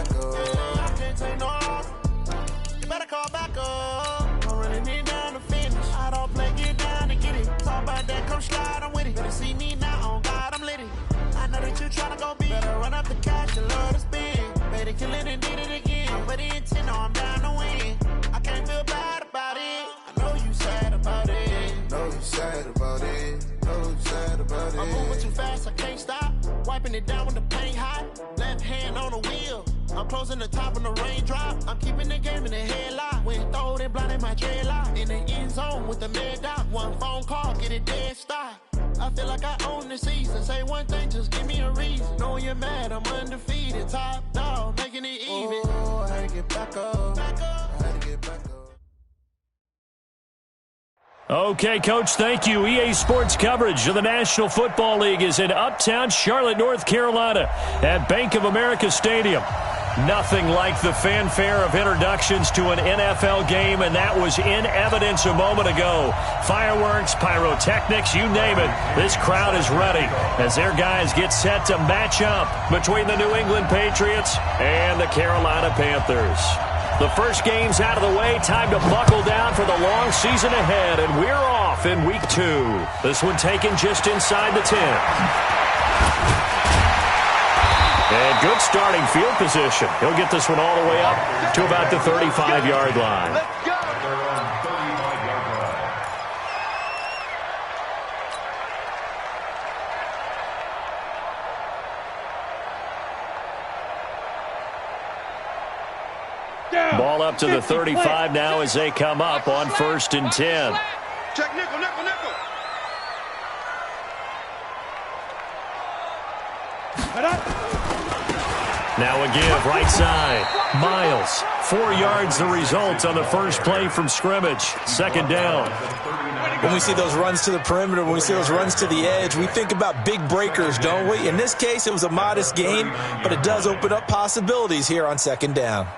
back up. I can't take no loss. You better call back up. Don't really need down to finish. I don't play, get down and get it. Talk about that, come slide, I'm with it. Better see me now, on God, I'm lit it. I know that you tryna go big. Better run up the cash, you love to spin. Made it, kill it, and did it again. But the intent, no, I'm down to win. I can't feel bad about it. I know you sad about it. Know you sad about it. Know you sad about it. I'm moving too fast, I can't stop. Wiping it down with the paint hot. Left hand on the wheel. I'm closing the top on the raindrop. I'm keeping the game in the headlock. When throw it, blinding my dreadlock. In the end zone with the mad dot. One phone call, get it dead stop. I feel like I own the season. Say one thing, just give me a reason. Knowing you're mad, I'm undefeated. Top dog, making it even. Oh, I had to get back up. Back up. I had to get back up. Okay, Coach, thank you. EA Sports coverage of the National Football League is in uptown Charlotte, North Carolina at Bank of America Stadium. Nothing like the fanfare of introductions to an NFL game, and that was in evidence a moment ago. Fireworks, pyrotechnics, you name it. This crowd is ready as their guys get set to match up between the New England Patriots and the Carolina Panthers. The first game's out of the way. Time to buckle down for the long season ahead, and we're off in Week 2. This one taken just inside the 10. And good starting field position. He'll get this one all the way up to about the 35-yard line. Let's go. Ball up to the 35 now as they come up on 1st and 10. Check nickel, nickel, nickel. Now a give, right side. Miles, 4 yards the result on the first play from scrimmage. 2nd down. When we see those runs to the perimeter, when we see those runs to the edge, we think about big breakers, don't we? In this case, it was a modest gain, but it does open up possibilities here on 2nd down.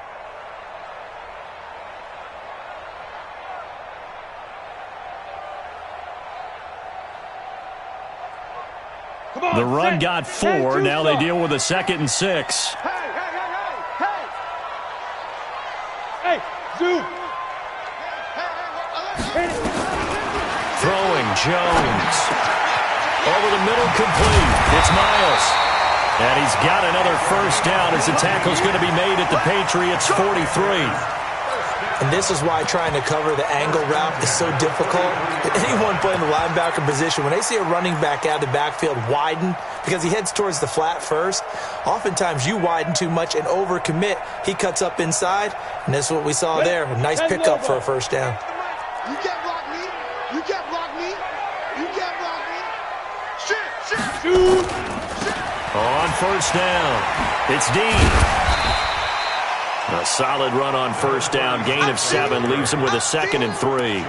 The run got 4. Now they deal with a 2nd and 6. Hey, zoom. Throwing Jones. Over the middle, complete. It's Miles. And he's got another first down as the tackle's going to be made at the Patriots' 43. And this is why trying to cover the angle route is so difficult. Anyone playing the linebacker position, when they see a running back out of the backfield widen because he heads towards the flat first, oftentimes you widen too much and overcommit. He cuts up inside, and that's what we saw there. A nice pickup for a first down. You can't block me. You can't block me. You can't block me. Shoot. On 1st down, it's Dean. A solid run on 1st down. Gain of 7 leaves him with a 2nd and 3.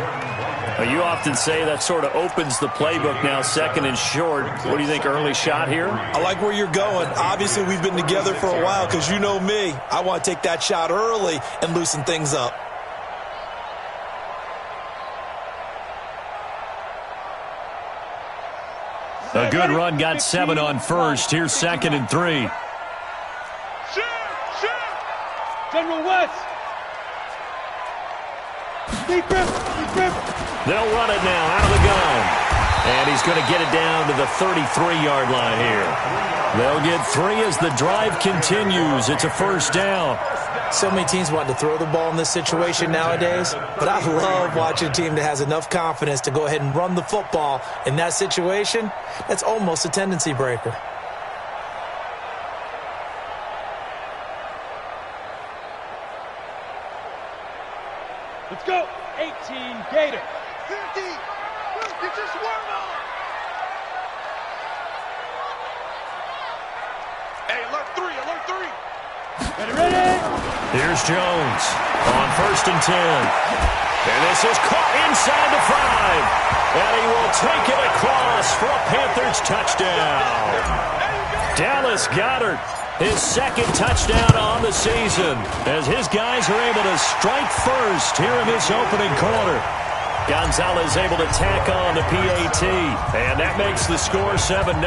You often say that sort of opens the playbook now, 2nd and short. What do you think, early shot here? I like where you're going. Obviously, we've been together for a while because you know me. I want to take that shot early and loosen things up. A good run, got 7 on 1st. Here's 2nd and 3. General West. Deep grip. They'll run it now out of the gun. And he's going to get it down to the 33-yard line here. They'll get 3 as the drive continues. It's a first down. So many teams want to throw the ball in this situation nowadays, but I love watching a team that has enough confidence to go ahead and run the football in that situation. That's almost a tendency breaker. Let's go. 18 Gator. 50. Get your swerve on. Hey, alert 3. Ready. Here's Jones on 1st and 10. And this is caught inside the 5. And he will take it across for a Panthers touchdown. Dallas Goedert, his 2nd touchdown on the season, as his guys are able to strike first here in this opening quarter. Gonzalez able to tack on the PAT, and that makes the score 7-0.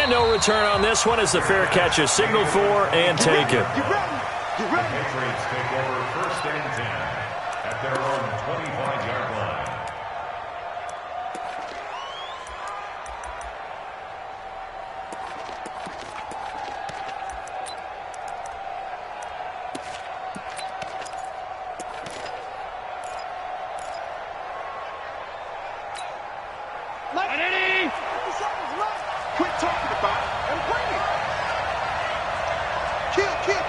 And no return on this one as the fair catch is signaled for and taken. The Patriots take over 1st and 10 at their own 25-yard line. Quit talking about it and bring it.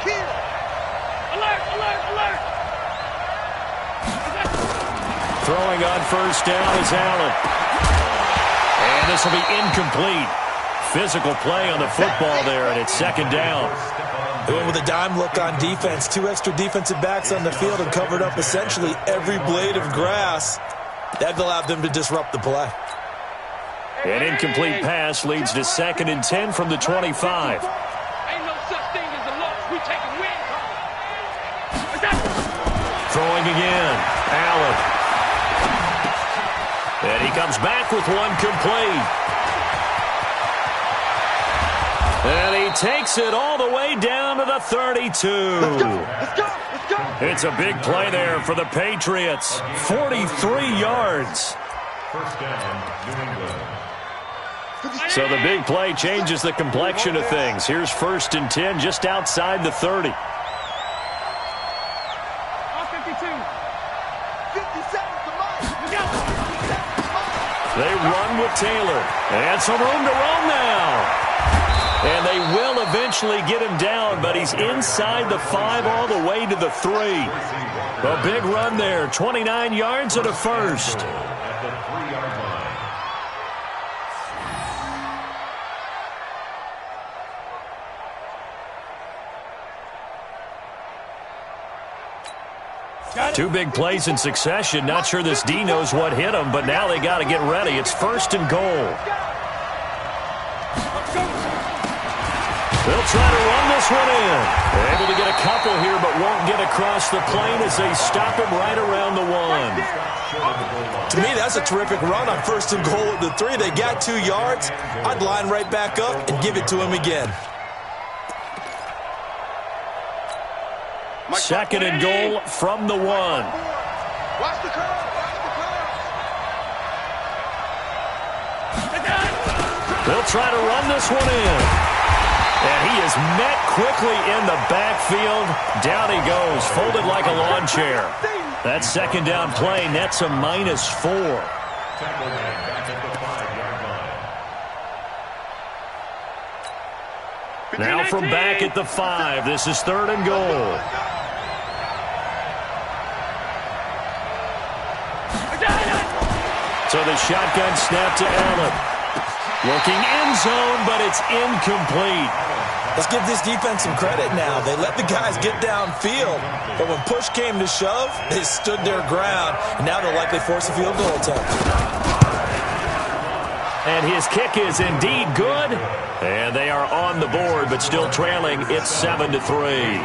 Kill. Alert. Throwing on 1st down is Allen. And this will be incomplete. Physical play on the football there, and it's 2nd down. They went with a dime look on defense. 2 extra defensive backs on the field and covered up essentially every blade of grass. That allowed them to disrupt the play. An incomplete pass leads to 2nd and 10 from the 25. Ain't no such thing as a loss. We take a win. Throwing again. Allen. And he comes back with one complete. And he takes it all the way down to the 32. Let's go. It's a big play there for the Patriots. 43 yards. 1st down, New England. So the big play changes the complexion of things. Here's 1st and 10 just outside the 30. 52. 57's the mark. They run with Taylor. And some room to roam now. And they will eventually get him down, but he's inside the 5 all the way to the 3. A big run there, 29 yards and a first. At the 3-yard line. Two big plays in succession. Not sure this D knows what hit him, but now they got to get ready. It's 1st and goal. They'll try to run this one in. They're able to get a couple here, but won't get across the plane as they stop him right around the 1. To me, that's a terrific run on 1st and goal at the 3. They got 2 yards. I'd line right back up and give it to him again. 2nd and goal from the 1. Watch the curve. They'll try to run this one in. And he is met quickly in the backfield. Down he goes, folded like a lawn chair. That 2nd down play nets a -4. Tackle man back at the 5-yard line. Now from back at the 5, this is 3rd and goal. So the shotgun snap to Allen. Looking end zone, but it's incomplete. Let's give this defense some credit now. They let the guys get downfield, but when push came to shove, they stood their ground, and now they'll likely force a field goal attempt. And his kick is indeed good. And they are on the board, but still trailing. It's 7-3.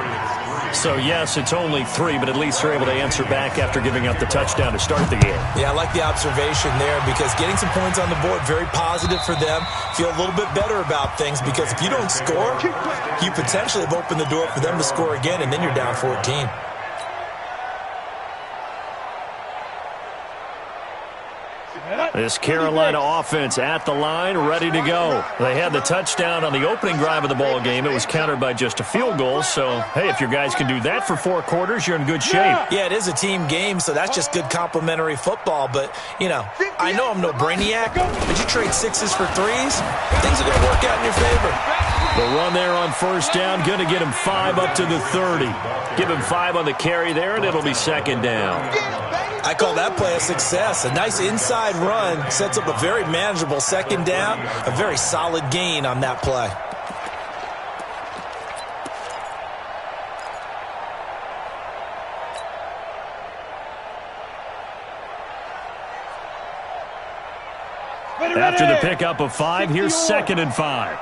So, yes, it's only 3, but at least they're able to answer back after giving up the touchdown to start the game. Yeah, I like the observation there because getting some points on the board, very positive for them. Feel a little bit better about things because if you don't score, you potentially have opened the door for them to score again, and then you're down 14. This Carolina offense at the line, ready to go. They had the touchdown on the opening drive of the ball game. It was countered by just a field goal. So, hey, if your guys can do that for 4 quarters, you're in good shape. Yeah, it is a team game, so that's just good complimentary football. But, you know, I know I'm no brainiac, but you trade 6s for 3s, things are going to work out in your favor. The run there on 1st down, going to get him 5 up to the 30. Give him 5 on the carry there, and it'll be 2nd down. I call that play a success. A nice inside run sets up a very manageable 2nd down, a very solid gain on that play. After the pickup of 5, here's 2nd and 5.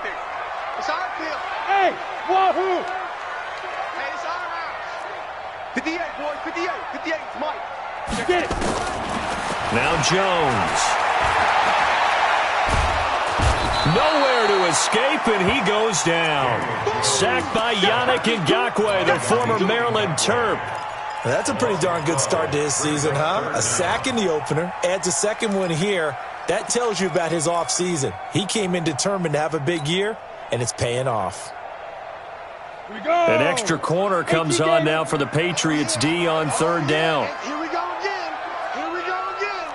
It's our field. Hey, wahoo! Hey, it's our house. 58, boys. 58. 58. It's Mike. Get it. Now Jones. nowhere to escape, and he goes down. Sacked by Yannick Ngakoue, the former Maryland Terp. That's a pretty darn good start to his season, huh? A sack in the opener, adds a second one here. That tells you about his offseason. He came in determined to have a big year, and it's paying off. An extra corner comes on now for the Patriots D on third down. Here we go again. Here we go again.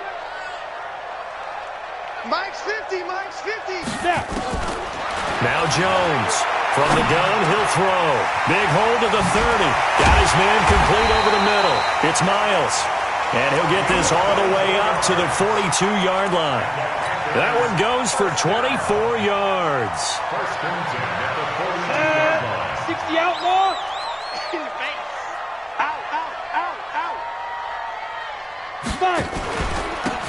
Mike's 50. Mike's 50. Snap. Now Jones. From the gun, he'll throw. Big hold to the 30. Got his man complete over the middle. It's Miles. And he'll get this all the way up to the 42-yard line. That one goes for 24 yards. First and 10 at the 42-yard line. 60 outlaw. Five.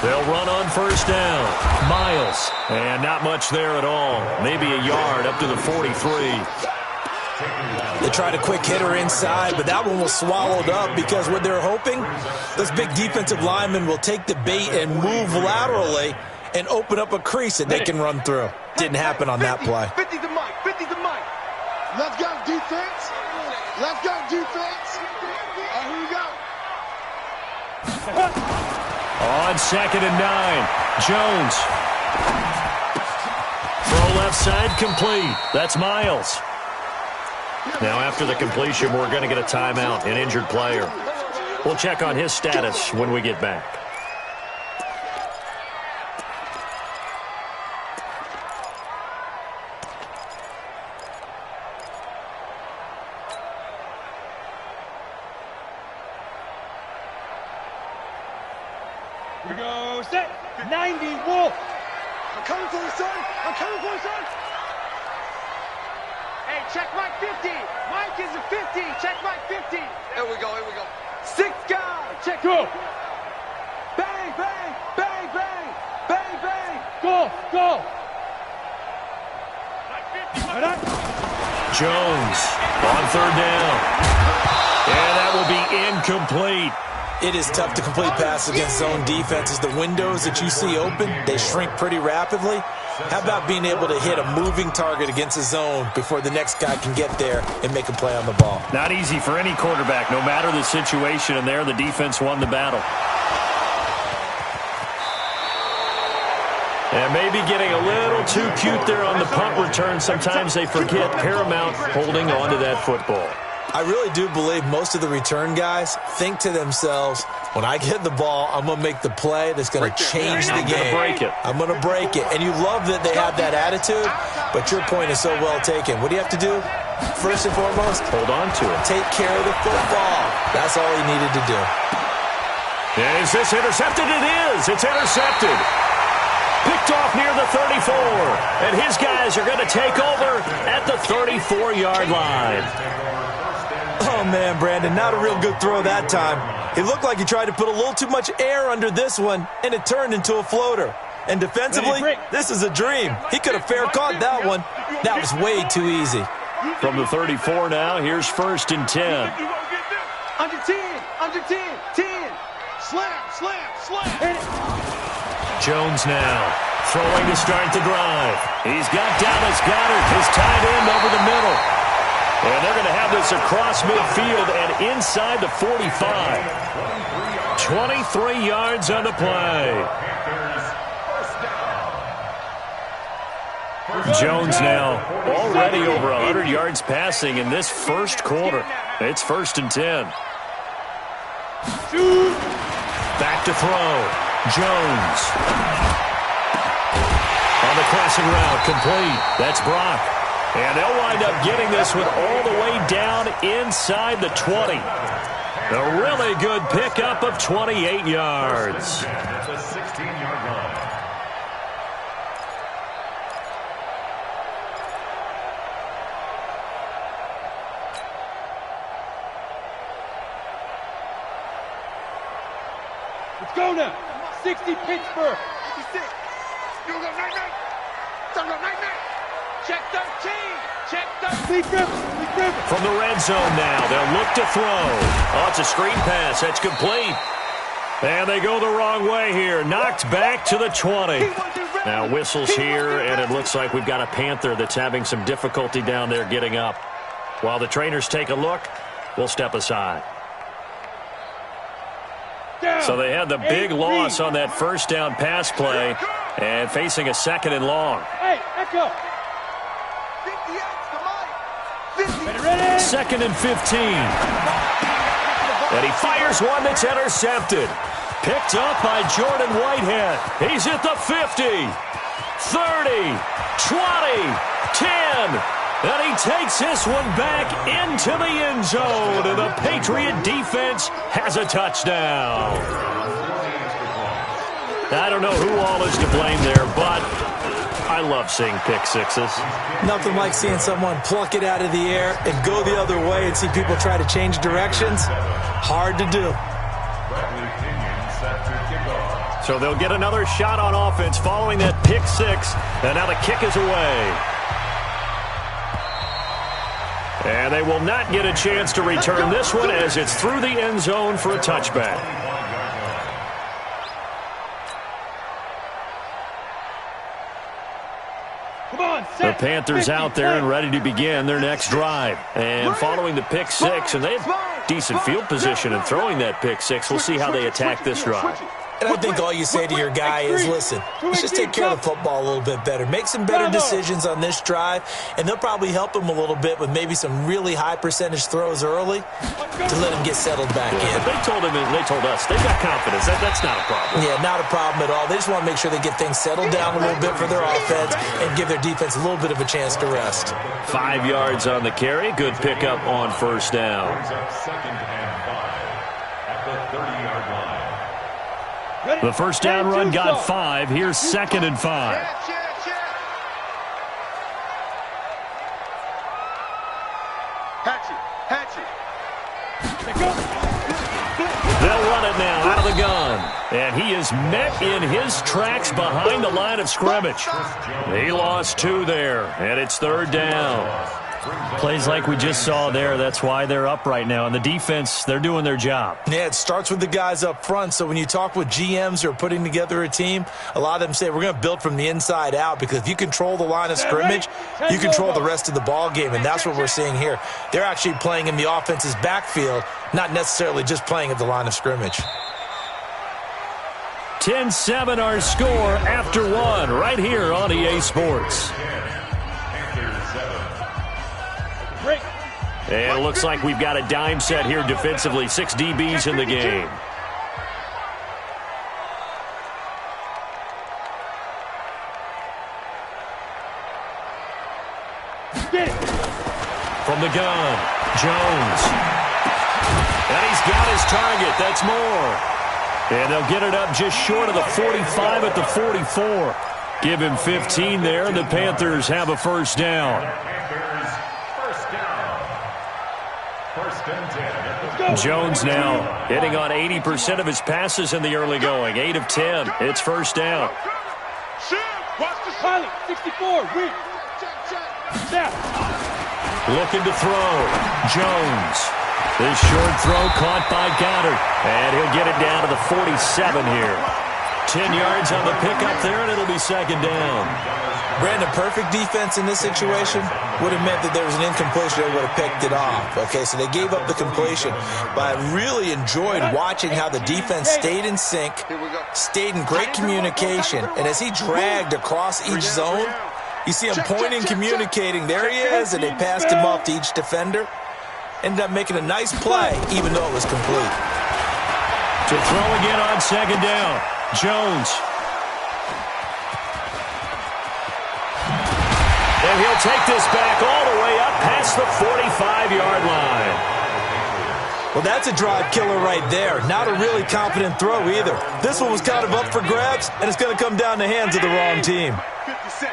They'll run on first down. Miles. And not much there at all. Maybe a yard up to the 43. They tried a quick hitter inside, but that one was swallowed up because what they're hoping, this big defensive lineman will take the bait and move laterally and open up a crease that they can run through. Didn't happen on that play. 50 to Mike. 50 to Mike. Let's go, defense. Let's go, defense. Here we go. On second and 9, Jones. Throw left side complete. That's Miles. Now after the completion, we're going to get a timeout, an injured player. We'll check on his status when we get back. We go set. 90 Wolf. I'm coming for you, son. I'm coming for you, son. Hey, check Mike 50. Mike is a 50. Check Mike 50. Here we go. Here we go. 6 guy. Check. Go. Bang, bang, bang, bang, bang, bang. Go. Go. Jones on third down. And that will be incomplete. It is tough to complete passes against zone defenses. The windows that you see open, they shrink pretty rapidly. How about being able to hit a moving target against a zone before the next guy can get there and make a play on the ball? Not easy for any quarterback, no matter the situation, and there the defense won the battle. And maybe getting a little too cute there on the punt return. Sometimes they forget paramount holding on to that football. I really do believe most of the return guys think to themselves, when I get the ball, I'm going to make the play that's going to change the game. I'm going to break it. And you love that they have that attitude, but your point is so well taken. What do you have to do? First and foremost, hold on to it. Take care of the football. That's all he needed to do. Is this intercepted? It is. It's intercepted. Picked off near the 34. And his guys are going to take over at the 34-yard line. Oh, man, Brandon, not a real good throw that time. It looked like he tried to put a little too much air under this one, and it turned into a floater. And defensively, this is a dream. He could have fair caught that one. That was way too easy. From the 34 now, here's first and 10. Under 10, under 10, 10. Slam, slam, slam. Jones now throwing to start the drive. He's got Dallas Goedert, his tight end, over the middle. And they're going to have this across midfield and inside the 45. 23 yards on the play. Jones now already over 100 yards passing in this first quarter. It's first and 10. Back to throw. Jones. On the crossing route, complete. That's Brock. And they'll wind up getting this one all the way down inside the 20. A really good pickup of 28 yards. At the 16-yard line. Let's go now. 60 Pittsburgh. 56. You go night-night. Time go night-night. Check 13. Check 13. Lee Griffin. From the red zone now, they'll look to throw. Oh, it's a screen pass. That's complete. And they go the wrong way here. Knocked back to the 20. Now whistles here, and it looks like we've got a Panther that's having some difficulty down there getting up. While the trainers take a look, we'll step aside. So they had the big loss on that first down pass play and facing a 2nd and long. Hey, echo. 2nd and 15. And he fires one that's intercepted. Picked up by Jordan Whitehead. He's at the 50, 30, 20, 10. And he takes this one back into the end zone. And the Patriot defense has a touchdown. I don't know who all is to blame there, but I love seeing pick sixes. Nothing like seeing someone pluck it out of the air and go the other way and see people try to change directions. Hard to do. So they'll get another shot on offense following that pick six. And now the kick is away. And they will not get a chance to return this one as it's through the end zone for a touchback. The Panthers out there and ready to begin their next drive. And following the pick six, and they have decent field position in throwing that pick six. We'll see how they attack this drive. And I think all you say to your guy is, listen, let's just take care of the football a little bit better. Make some better decisions on this drive, and they'll probably help him a little bit with maybe some really high percentage throws early to let him get settled back in. They told us they've got confidence. That's not a problem. Yeah, not a problem at all. They just want to make sure they get things settled down a little bit for their offense and give their defense a little bit of a chance to rest. 5 yards on the carry. Good pickup on first down. 2nd and 5 at the 30-yard line. The first down run got 5. Here's 2nd and 5. They'll run it now out of the gun. And he is met in his tracks behind the line of scrimmage. He lost 2 there, and it's 3rd down. Plays like we just saw there. That's why they're up right now. And the defense, they're doing their job. Yeah, it starts with the guys up front. So when you talk with GMs who are putting together a team, a lot of them say we're going to build from the inside out, because if you control the line of scrimmage, you control the rest of the ball game, and that's what we're seeing here. They're actually playing in the offense's backfield, not necessarily just playing at the line of scrimmage. 10-7 our score after 1 right here on EA Sports. And it looks like we've got a dime set here defensively. 6 DBs in the game. From the gun, Jones. And he's got his target. That's more. And they'll get it up just short of the 45 at the 44. Give him 15 there, and the Panthers have a first down. Jones now hitting on 80% of his passes in the early going. 8 of 10. It's first down. Pilot, 64, read. Snap. Looking to throw. Jones. This short throw caught by Goddard. And he'll get it down to the 47 here. 10 yards on the pickup there, and it'll be 2nd down. Brandon, perfect defense in this situation would have meant that there was an incompletion. They would have picked it off. Okay, so they gave up the completion. But I really enjoyed watching how the defense stayed in sync, stayed in great communication, and as he dragged across each zone, you see him pointing, communicating. There he is, and they passed him off to each defender. Ended up making a nice play, even though it was complete. To throw again on 2nd down. Jones. And he'll take this back all the way up past the 45-yard line. Well, that's a drive killer right there. Not a really confident throw either. This one was kind of up for grabs, and it's going to come down the hands of the wrong team.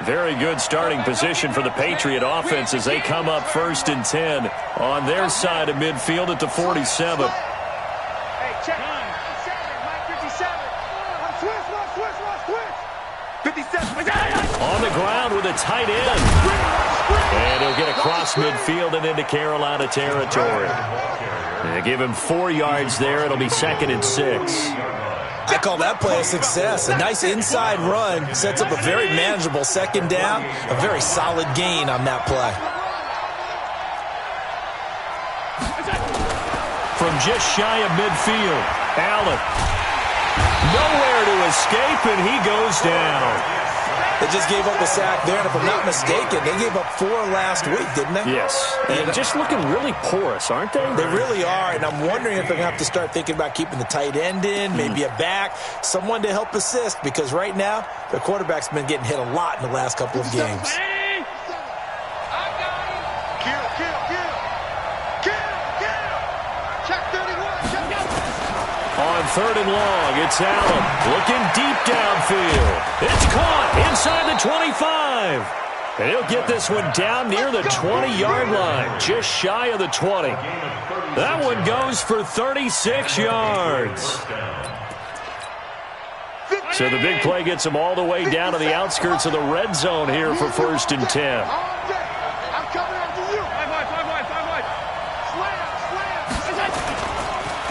Very good starting position for the Patriot offense as they come up 1st and 10 on their side of midfield at the 47. Hey, check. 57. Switch. 57. On the ground with a tight end. And he'll get across midfield and into Carolina territory. They give him 4 yards there. It'll be 2nd and 6. I call that play a success. A nice inside run sets up a very manageable second down, a very solid gain on that play. From just shy of midfield, Allen. Nowhere to escape, and he goes down. They just gave up a sack there, and if I'm not mistaken, they gave up 4 last week, didn't they? Yes. And just looking really porous, aren't they? They really are, and I'm wondering if they're going to have to start thinking about keeping the tight end in, maybe a back, someone to help assist, because right now, their quarterback's been getting hit a lot in the last couple of games. On 3rd and long, it's Allen looking deep downfield. It's caught inside the 25. And he'll get this one down near the 20-yard line, just shy of the 20. That one goes for 36 yards. So the big play gets him all the way down to the outskirts of the red zone here for 1st and 10.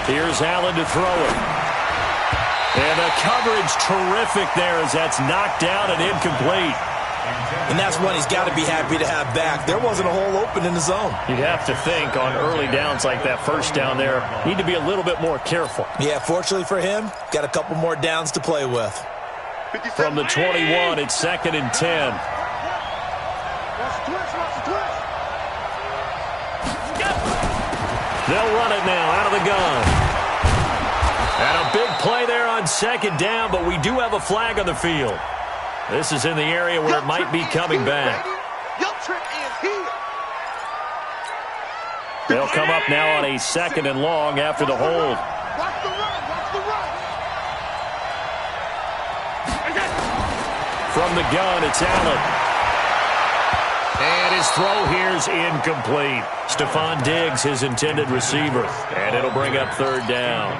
Here's Allen to throw it. And the coverage terrific there as that's knocked down and incomplete. And that's one he's got to be happy to have back. There wasn't a hole open in the zone. You'd have to think on early downs like that, first down there, need to be a little bit more careful. Yeah, fortunately for him, got a couple more downs to play with. From the 21, it's 2nd and 10. They'll run it now out of the gun. And a big play there on 2nd down, but we do have a flag on the field. This is in the area where it might be coming back. They'll come up now on a 2nd and long after the hold. From the gun, it's Allen. And his throw here's incomplete. Stephon Diggs, his intended receiver. And it'll bring up 3rd down.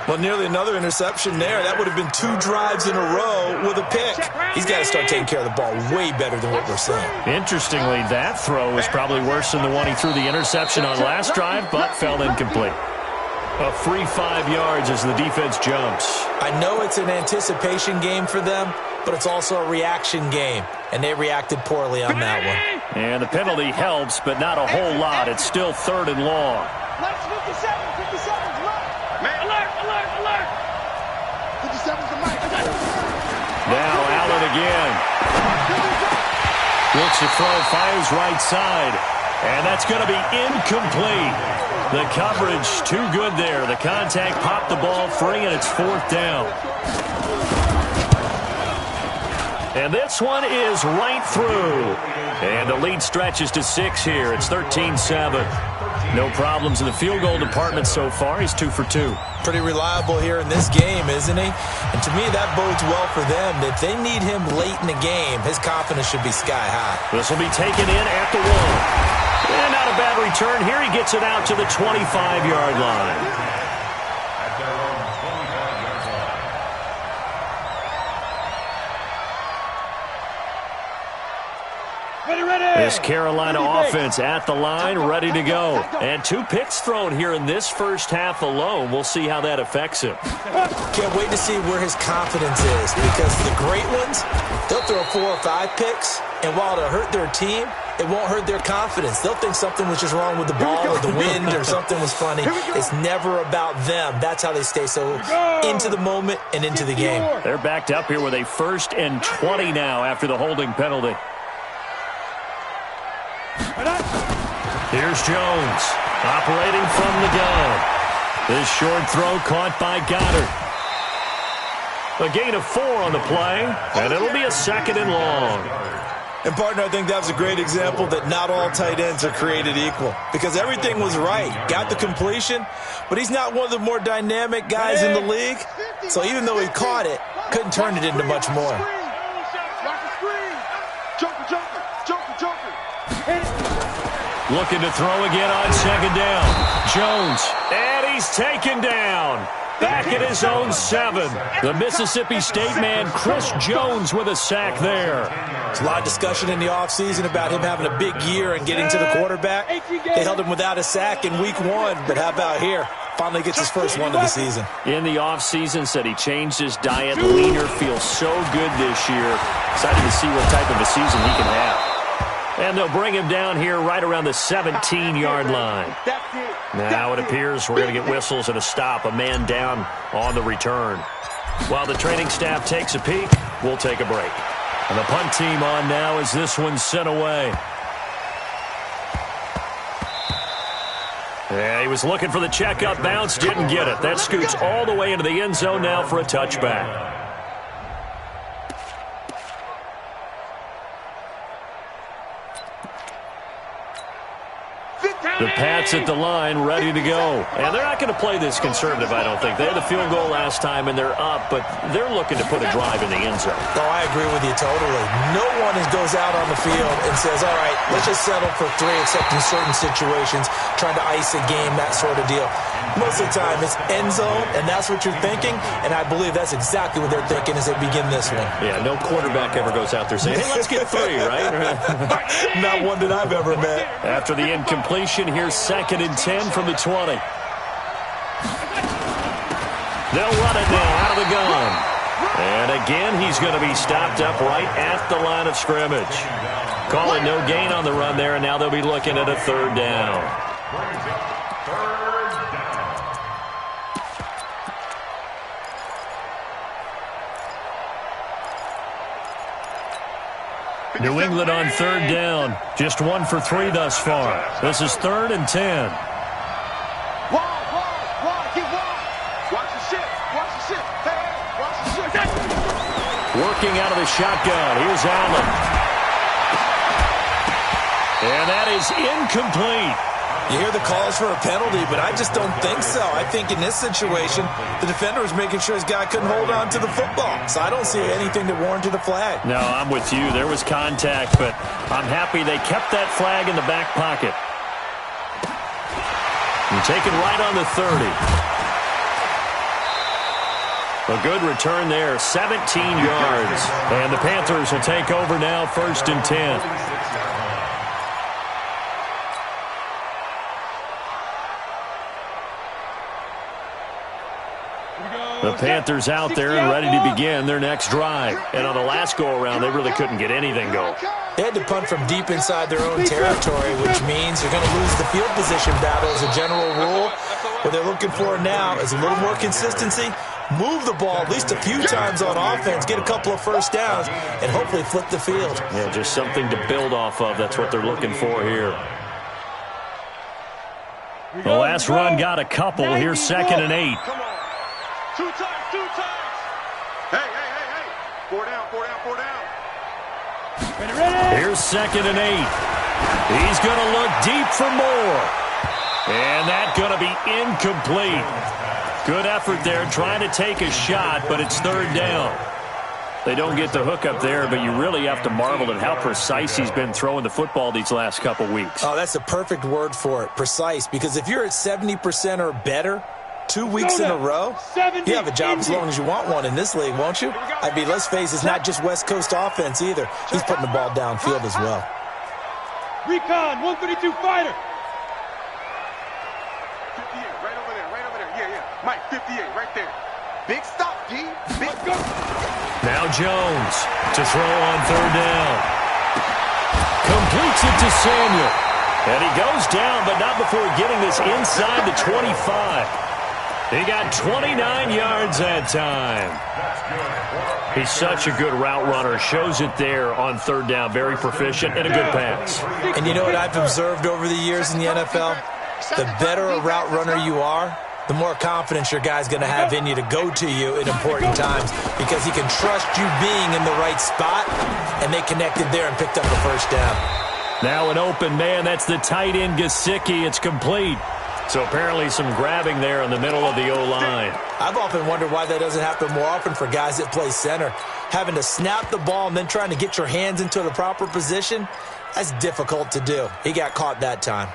Well, nearly another interception there. That would have been 2 drives in a row with a pick. He's got to start taking care of the ball way better than what we're seeing. Interestingly, that throw is probably worse than the one he threw the interception on last drive, but fell incomplete. A free 5 yards as the defense jumps. I know it's an anticipation game for them, but it's also a reaction game, and they reacted poorly on that one. And the penalty helps, but not a whole lot. It's still 3rd and long. Let's 57's left. Alert. 57's the mic. Now Allen again. Looks to throw, fires right side. And that's going to be incomplete. The coverage too good there. The contact popped the ball free, and it's 4th down. And this one is right through. And the lead stretches to 6 here. It's 13-7. No problems in the field goal department so far. He's 2 for 2. Pretty reliable here in this game, isn't he? And to me, that bodes well for them. If they need him late in the game, his confidence should be sky high. This will be taken in at the 1. And not a bad return. Here he gets it out to the 25-yard line. At their own 25-yard line. This Carolina offense at the line, ready to go. And 2 picks thrown here in this first half alone. We'll see how that affects him. Can't wait to see where his confidence is, because the great ones, they'll throw 4 or 5 picks, and while it'll hurt their team, it won't hurt their confidence. They'll think something was just wrong with the ball or the wind or something was funny. It's never about them. That's how they stay so into the moment and into the game. They're backed up here with a 1st and 20 now after the holding penalty. Here's Jones, operating from the gun. This short throw caught by Goddard. A gain of 4 on the play, and it'll be a 2nd and long. And, partner, I think that was a great example that not all tight ends are created equal, because everything was right. Got the completion, but he's not one of the more dynamic guys in the league. So even though he caught it, couldn't turn it into much more. Looking to throw again on 2nd down. Jones, and he's taken down. Back at his own 7. The Mississippi State man, Chris Jones, with a sack there. There's a lot of discussion in the offseason about him having a big year and getting to the quarterback. They held him without a sack in week 1, but how about here? Finally gets his first one of the season. In the offseason, said he changed his diet, leaner, feels so good this year. Excited to see what type of a season he can have. And they'll bring him down here right around the 17-yard line. Now it appears we're going to get whistles and a stop, a man down on the return. While the training staff takes a peek, we'll take a break. And the punt team on now as this one's sent away. Yeah, he was looking for the checkup bounce, didn't get it. That scoots all the way into the end zone now for a touchback. The Pats at the line, ready to go. And they're not going to play this conservative, I don't think. They had a field goal last time, and they're up, but they're looking to put a drive in the end zone. Oh, I agree with you totally. No one goes out on the field and says, all right, let's just settle for 3, except in certain situations, trying to ice a game, that sort of deal. Most of the time, it's end zone, and that's what you're thinking, and I believe that's exactly what they're thinking as they begin this one. Yeah, no quarterback ever goes out there saying, hey, let's get 3, right? Not one that I've ever met. After the incompletion, here's 2nd and 10 from the 20. They'll run it now out of the gun. And again, he's going to be stopped up right at the line of scrimmage. Calling no gain on the run there, and now they'll be looking at a 3rd down. New England on 3rd down. Just 1 for 3 thus far. This is 3rd and 10. Wide, get wide. Watch the shit. Watch the shit. Hey, watch the shit. Working out of the shotgun. Here's Allen. And that is incomplete. You hear the calls for a penalty, but I just don't think so. I think in this situation, the defender was making sure his guy couldn't hold on to the football. So I don't see anything that warranted a flag. No, I'm with you. There was contact, but I'm happy they kept that flag in the back pocket. And taken right on the 30. A good return there, 17 yards. And the Panthers will take over now, 1st and 10. The Panthers out there and ready to begin their next drive. And on the last go-around, they really couldn't get anything going. They had to punt from deep inside their own territory, which means they're going to lose the field position battle as a general rule. What they're looking for now is a little more consistency, move the ball at least a few times on offense, get a couple of 1st downs, and hopefully flip the field. Yeah, just something to build off of. That's what they're looking for here. The last run got a couple. Here's 2nd and 8. Come on. 2 times, 2 times. Hey. 4 down. Here's 2nd and 8. He's going to look deep for more. And that's going to be incomplete. Good effort there, trying to take a shot, but it's 3rd down. They don't get the hook up there, but you really have to marvel at how precise he's been throwing the football these last couple weeks. Oh, that's the perfect word for it, precise, because if you're at 70% or better 2 weeks in a row, you have a job as long as you want one in this league, won't you? I mean, let's face it, it's not just West Coast offense either. He's putting the ball downfield as well. Recon, 132 fighter. 58, right over there. Yeah. Mike, 58, right there. Big stop, D. Big go. Now Jones to throw on 3rd down. Completes it to Samuel. And he goes down, but not before getting this inside the 25. He got 29 yards that time. He's such a good route runner. Shows it there on 3rd down. Very proficient and a good pass. And you know what I've observed over the years in the NFL? The better a route runner you are, the more confidence your guy's going to have in you to go to you in important times because he can trust you being in the right spot, and they connected there and picked up the 1st down. Now an open man. That's the tight end, Gesicki. It's complete. So apparently some grabbing there in the middle of the O-line. I've often wondered why that doesn't happen more often for guys that play center. Having to snap the ball and then trying to get your hands into the proper position, that's difficult to do. He got caught that time.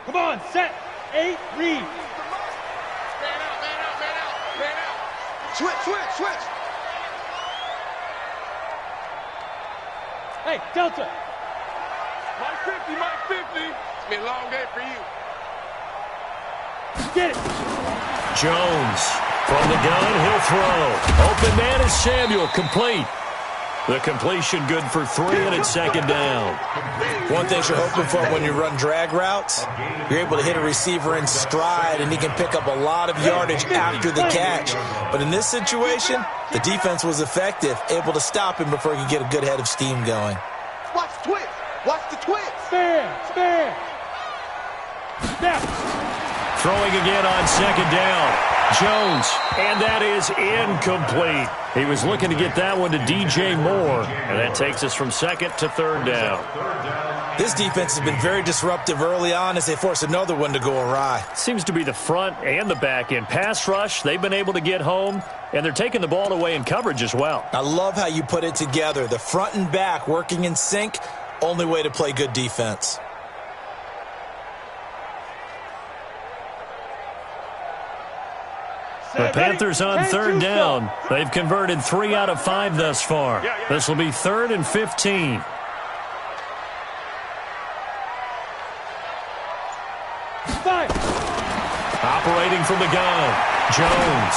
Come on, set, 8, read. Man out. Switch. Hey, Delta. Mike 50. Be a long day for you. Get it. Jones from the gun, he'll throw. Open man is Samuel, complete. The completion good for 3, and it's second down. One thing you're hoping for when you run drag routes, you're able to hit a receiver in stride, and he can pick up a lot of yardage after the catch. But in this situation, the defense was effective, able to stop him before he could get a good head of steam going. Watch the twist. Watch the twist. Stand. Snap. Throwing again on second down. Jones, and that is incomplete. He was looking to get that one to DJ Moore, and that takes us from second to third down. This defense has been very disruptive early on as they force another one to go awry. Seems to be the front and the back end. Pass rush, they've been able to get home, and they're taking the ball away in coverage as well. I love how you put it together. The front and back working in sync, only way to play good defense. The Panthers on third down. They've converted 3 out of 5 thus far. This will be 3rd and 15. Operating from the gun, Jones.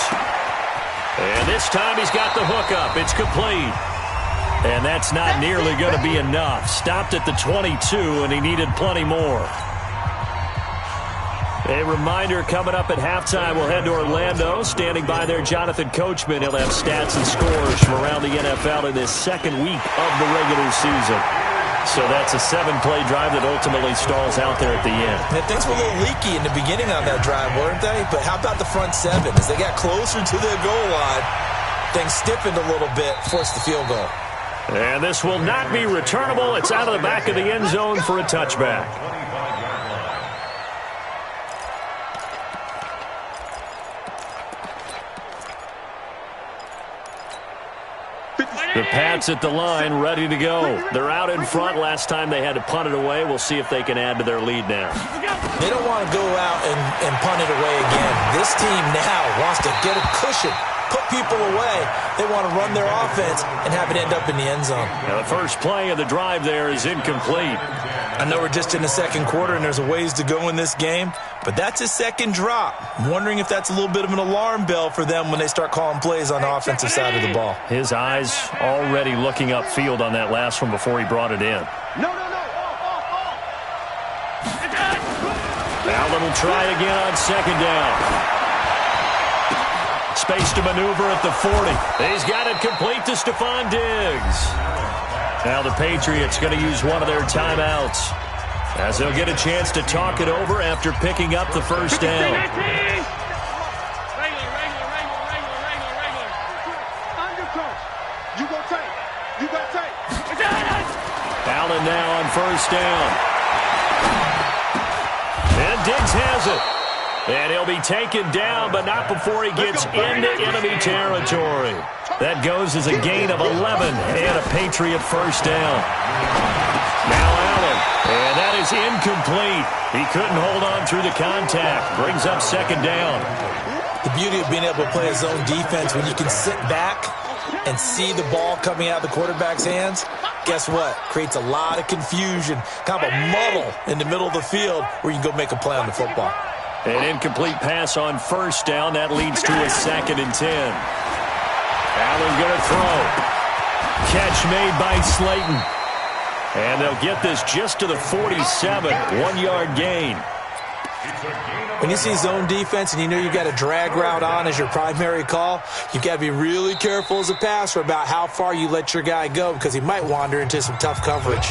And this time he's got the hook up. It's complete. And that's not nearly going to be enough. Stopped at the 22, and he needed plenty more. A reminder, coming up at halftime, we'll head to Orlando. Standing by there, Jonathan Coachman. He'll have stats and scores from around the NFL in this second week of the regular season. So that's a 7-play drive that ultimately stalls out there at the end. And things were a little leaky in the beginning on that drive, weren't they? But how about the front 7? As they got closer to the goal line, things stiffened a little bit, forced the field goal. And this will not be returnable. It's out of the back of the end zone for a touchback. The Pats at the line, ready to go. They're out in front. Last time they had to punt it away. We'll see if they can add to their lead now. They don't want to go out and punt it away again. This team now wants to get a cushion, put people away. They want to run their offense and have it end up in the end zone. Now the first play of the drive there is incomplete. I know we're just in the second quarter and there's a ways to go in this game, but that's a second drop. I'm wondering if that's a little bit of an alarm bell for them when they start calling plays on the offensive side of the ball. His eyes already looking upfield on that last one before he brought it in. No. Allen will try again on second down. Space to maneuver at the 40. He's got it complete to Stephon Diggs. Now the Patriots going to use one of their timeouts as they'll get a chance to talk it over after picking up the first down. You got tape. Allen now on first down. And Diggs has it. And he'll be taken down, but not before he gets into enemy territory. That goes as a gain of 11 and a Patriot first down. Now Allen, and that is incomplete. He couldn't hold on through the contact. Brings up second down. The beauty of being able to play a zone defense when you can sit back and see the ball coming out of the quarterback's hands, guess what? Creates a lot of confusion, kind of a muddle in the middle of the field where you can go make a play on the football. An incomplete pass on first down. That leads to a 2nd and 10. Allen going to throw. Catch made by Slayton. And they'll get this just to the 47. 1-yard gain. When you see zone defense and you know you got a drag route on as your primary call, you've got to be really careful as a passer about how far you let your guy go because he might wander into some tough coverage.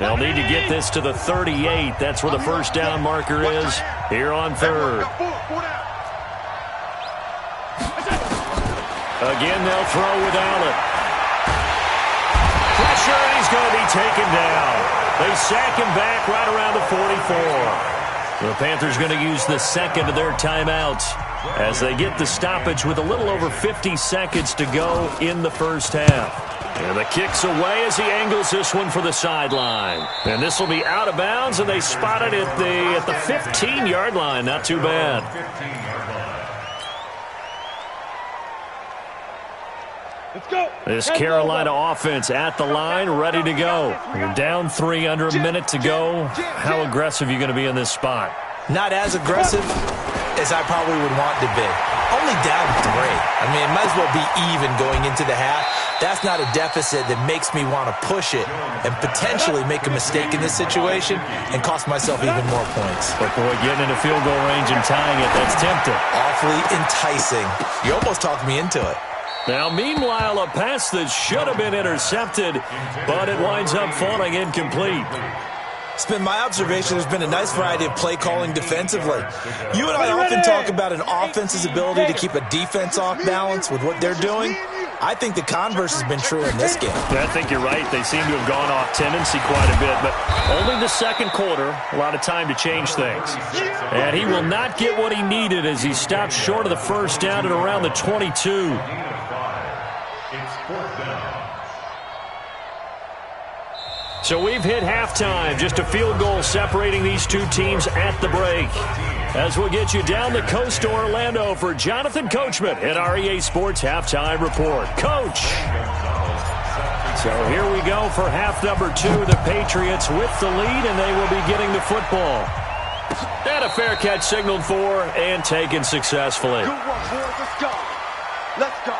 They'll need to get this to the 38. That's where the first down marker is here on third. Again, they'll throw with Allen. Pressure, and he's going to be taken down. They sack him back right around the 44. The Panthers going to use the second of their timeouts as they get the stoppage with a little over 50 seconds to go in the first half. And the kick's away as he angles this one for the sideline. And this will be out of bounds, and they spot it at the 15-yard line. Not too bad. Let's go. This Carolina offense at the line, ready to go. You're down 3, under a minute to go. How aggressive are you going to be in this spot? Not as aggressive as I probably would want to be. Only down 3. I mean, it might as well be even going into the half. That's not a deficit that makes me want to push it and potentially make a mistake in this situation and cost myself even more points. But boy, getting into field goal range and tying it, that's tempting. Awfully enticing. You almost talked me into it. Now, meanwhile, a pass that should have been intercepted, but it winds up falling incomplete. It's been my observation there's been a nice variety of play calling defensively. You and I often talk about an offense's ability to keep a defense off balance with what they're doing. I think the converse has been true in this game. I think you're right. They seem to have gone off tendency quite a bit, but only the second quarter, a lot of time to change things. And he will not get what he needed as he stops short of the first down at around the 22. It's 4th down. So we've hit halftime, just a field goal separating these two teams at the break. As we'll get you down the coast to Orlando for Jonathan Coachman at our EA Sports Halftime Report. Coach! So here we go for half number 2. The Patriots with the lead, and they will be getting the football. And a fair catch signaled for and taken successfully. Good work, boys. Let's go. Let's go.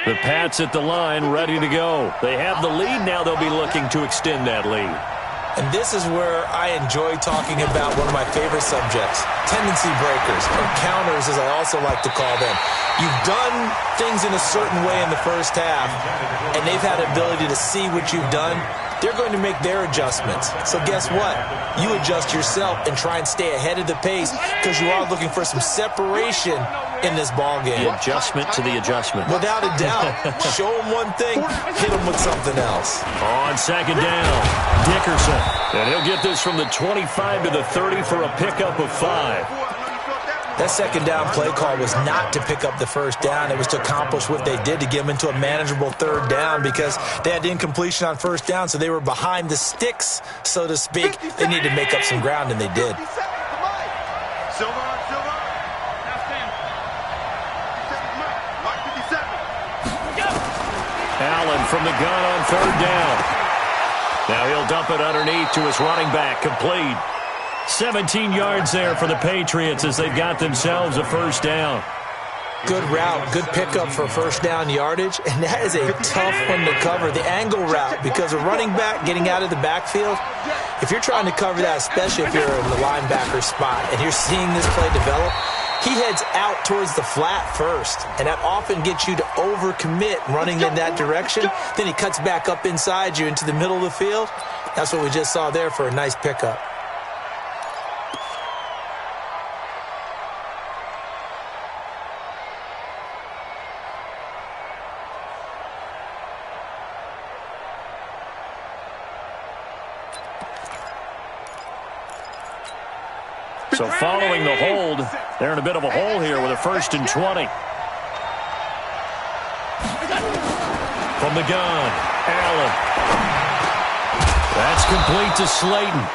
The Pats at the line, ready to go. They have the lead. Now they'll be looking to extend that lead. And this is where I enjoy talking about one of my favorite subjects, tendency breakers, or counters as I also like to call them. You've done things in a certain way in the first half, and they've had the ability to see what you've done. They're going to make their adjustments. So guess what? You adjust yourself and try and stay ahead of the pace because you are looking for some separation in this ball game. The adjustment to the adjustment. Without a doubt. Show them one thing, hit them with something else. On second down, Dickerson. And he'll get this from the 25 to the 30 for a pickup of 5. That second down play call was not to pick up the first down. It was to accomplish what they did to get them into a manageable third down because they had incompletion on first down, so they were behind the sticks, so to speak. They needed to make up some ground, and they did. Allen from the gun on third down. Now he'll dump it underneath to his running back, complete. 17 yards there for the Patriots as they've got themselves a first down. Good route, good pickup for first down yardage, and that is a tough one to cover, the angle route, because a running back getting out of the backfield, if you're trying to cover that, especially if you're in the linebacker spot and you're seeing this play develop, he heads out towards the flat first, and that often gets you to overcommit running in that direction. Then he cuts back up inside you into the middle of the field. That's what we just saw there for a nice pickup. So following the hold, they're in a bit of a hole here with a 1st and 20. From the gun, Allen. That's complete to Slayton.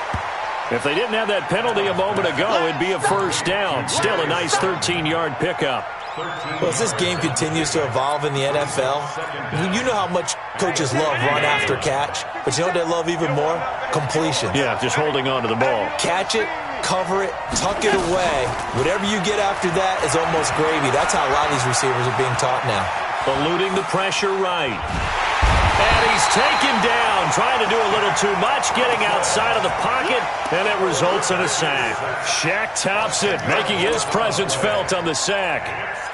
If they didn't have that penalty a moment ago, it'd be a first down. Still a nice 13-yard pickup. Well, as this game continues to evolve in the NFL, you know how much coaches love run after catch, but you know what they love even more? Completion. Yeah, just holding on to the ball. Catch it, cover it, tuck it away. Whatever you get after that is almost gravy. That's how a lot of these receivers are being taught now. Eluding the pressure right. And he's taken down, trying to do a little too much, getting outside of the pocket, and it results in a sack. Shaq tops it, making his presence felt on the sack.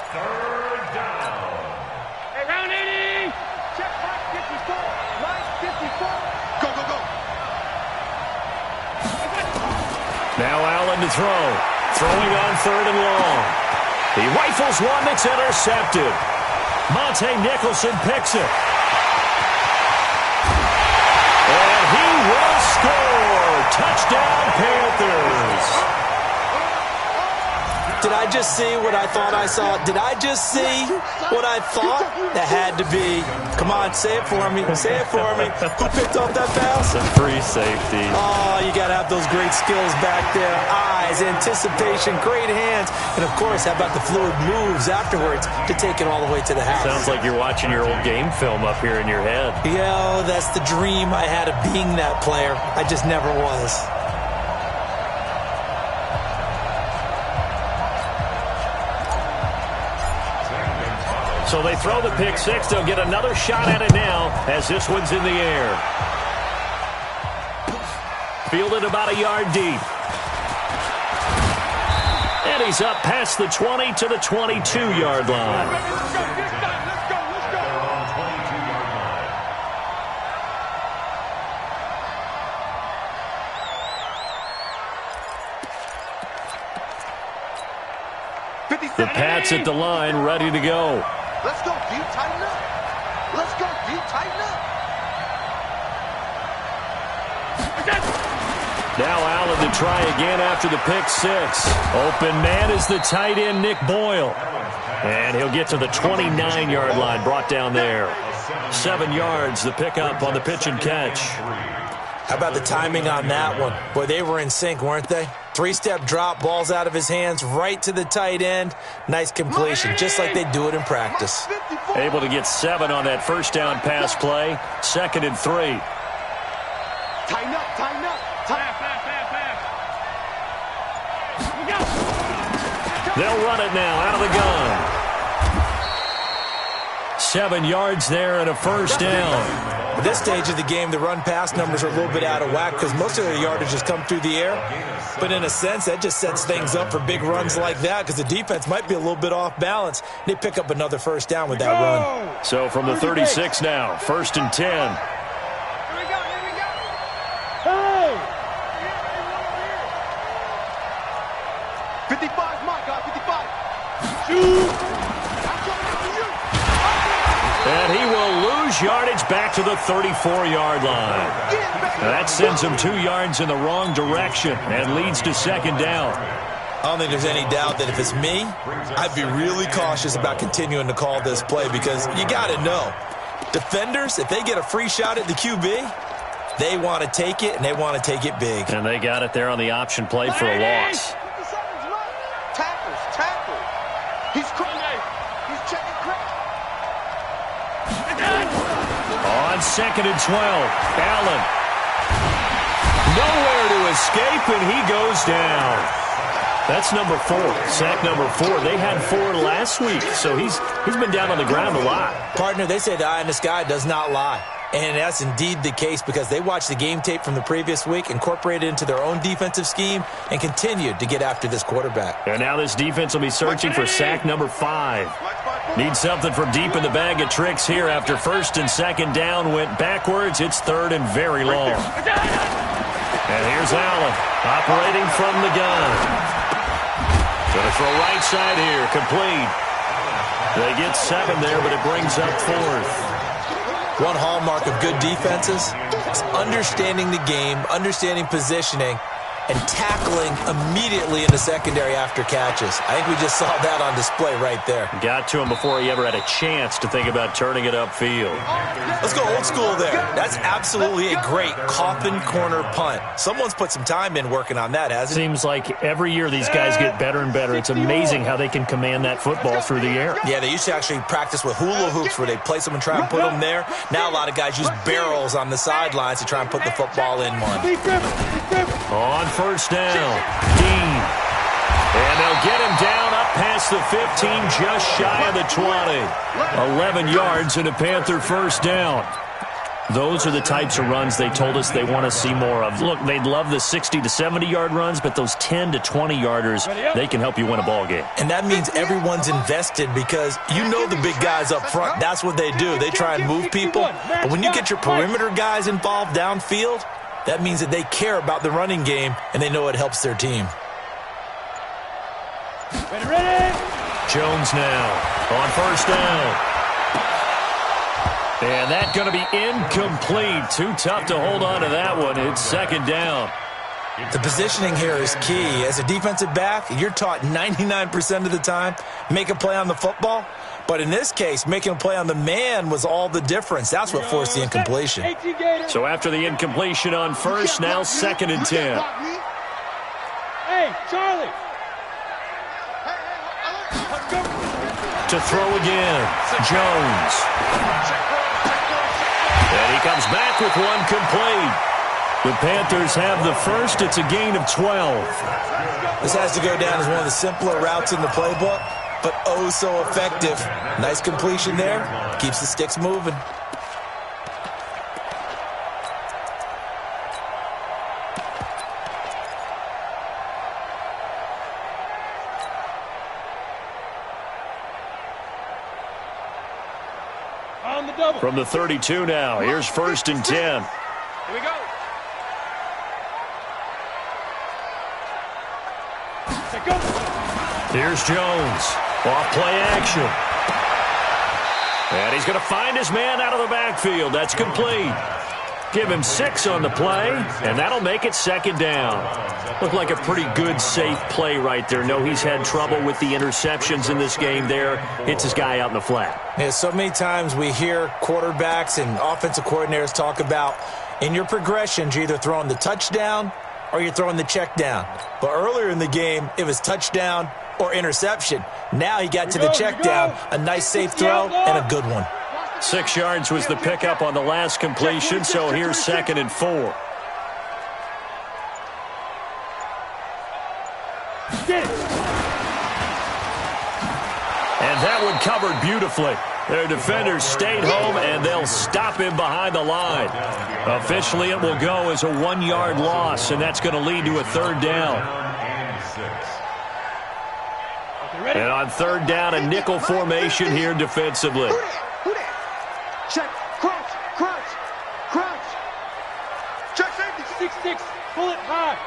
Third down. Hey, round 80. Check line 54. Line 54. Go, go, go. Now Allen to throw. Throwing on 3rd and long. He rifles one that's intercepted. Monte Nicholson picks it. And he will score. Touchdown, Panthers. Did I just see what I thought I saw? Did I just see what I thought? That had to be. Come on, say it for me. Say it for me. Who picked off that pass? It's a free safety. Oh, you got to have those great skills back there. Eyes, anticipation, great hands. And, of course, how about the fluid moves afterwards to take it all the way to the house? Sounds like you're watching your old game film up here in your head. Yeah, that's the dream I had of being that player. I just never was. So they throw the pick six. They'll get another shot at it now as this one's in the air. Fielded about a yard deep. And he's up past the 20 to the 22-yard line. Let's go. The Pats at the line, ready to go. Let's go, deep, tighten up. Let's go, deep, tighten up. Now Allen to try again after the pick six. Open man is the tight end, Nick Boyle. And he'll get to the 29-yard line, brought down there. 7 yards, the pickup on the pitch and catch. How about the timing on that one? Boy, they were in sync, weren't they? 3-step drop, balls out of his hands, right to the tight end. Nice completion, just like they do it in practice. Able to get 7 on that first down pass play. 2nd and 3. Tighten up. They'll run it now out of the gun. 7 yards there and a first down. At this stage of the game, the run-pass numbers are a little bit out of whack because most of their yardage has come through the air. But in a sense, that just sets things up for big runs like that because the defense might be a little bit off balance. They pick up another first down with that run. So from the 36 now, 1st and 10. Here we go. Hey! 55, my God, 55. Shoot! I'm coming after you. And he will lose yardage back to the 34-yard line. That sends him 2 yards in the wrong direction and leads to 2nd down. I don't think there's any doubt that if it's me, I'd be really cautious about continuing to call this play because you got to know, defenders, if they get a free shot at the QB, they want to take it, and they want to take it big. And they got it there on the option play for a loss. Tackle. He's crazy. He's checking crack. On 2nd and 12, Allen. Nowhere to escape, and he goes down. That's number 4, sack number 4. They had 4 last week, so he's been down on the ground a lot. Partner, they say the eye in the sky does not lie. And that's indeed the case because they watched the game tape from the previous week, incorporated it into their own defensive scheme, and continued to get after this quarterback. And now this defense will be searching for sack number 5. Need something from deep in the bag of tricks here after 1st and 2nd down went backwards. It's 3rd and very long. And here's Allen operating from the gun. Going to throw right side here, complete. They get 7 there, but it brings up 4th. One hallmark of good defenses is understanding the game, understanding positioning, and tackling immediately in the secondary after catches. I think we just saw that on display right there. Got to him before he ever had a chance to think about turning it upfield. Let's go old school there. That's absolutely a great coffin corner punt. Someone's put some time in working on that, hasn't it? Seems like every year these guys get better and better. It's amazing how they can command that football through the air. Yeah, they used to actually practice with hula hoops where they place them and try and put them there. Now a lot of guys use barrels on the sidelines to try and put the football in one. On 1st down, Dean. And they'll get him down up past the 15, just shy of the 20. 11 yards and a Panther first down. Those are the types of runs they told us they want to see more of. Look, they'd love the 60 to 70-yard runs, but those 10 to 20-yarders, they can help you win a ball game. And that means everyone's invested because you know the big guys up front. That's what they do. They try and move people. But when you get your perimeter guys involved downfield, that means that they care about the running game, and they know it helps their team. Ready? Jones now on first down. And that's going to be incomplete. Too tough to hold on to that one. It's second down. The positioning here is key. As a defensive back, you're taught 99% of the time, make a play on the football. But in this case, making a play on the man was all the difference. That's what forced the incompletion. So after the incompletion on first, now second and 10. Hey, Charlie. To throw again, Jones. And he comes back with one complete. The Panthers have the first. It's a gain of 12. This has to go down as one of the simpler routes in the playbook, but oh so effective. Nice completion there. Keeps the sticks moving. On the double. From the 32 now, here's first and 10. Here we go. Here's Jones. Off play action. And he's going to find his man out of the backfield. That's complete. Give him 6 on the play, and that'll make it second down. Looked like a pretty good, safe play right there. No, he's had trouble with the interceptions in this game there. Hits his guy out in the flat. Yeah, so many times we hear quarterbacks and offensive coordinators talk about in your progressions, you're either throwing the touchdown or you're throwing the check down. But earlier in the game, it was touchdown or interception. Now he got to the check down, a nice safe throw, and a good one. 6 yards was the pickup on the last completion, so here's second and 4. And that one covered beautifully. Their defenders stayed home, and they'll stop him behind the line. Officially, it will go as a 1-yard loss, and that's going to lead to a third down. And on third down, a nickel formation here defensively. Check, crouch, crouch, crouch. Check safety. 6-6, pull it high.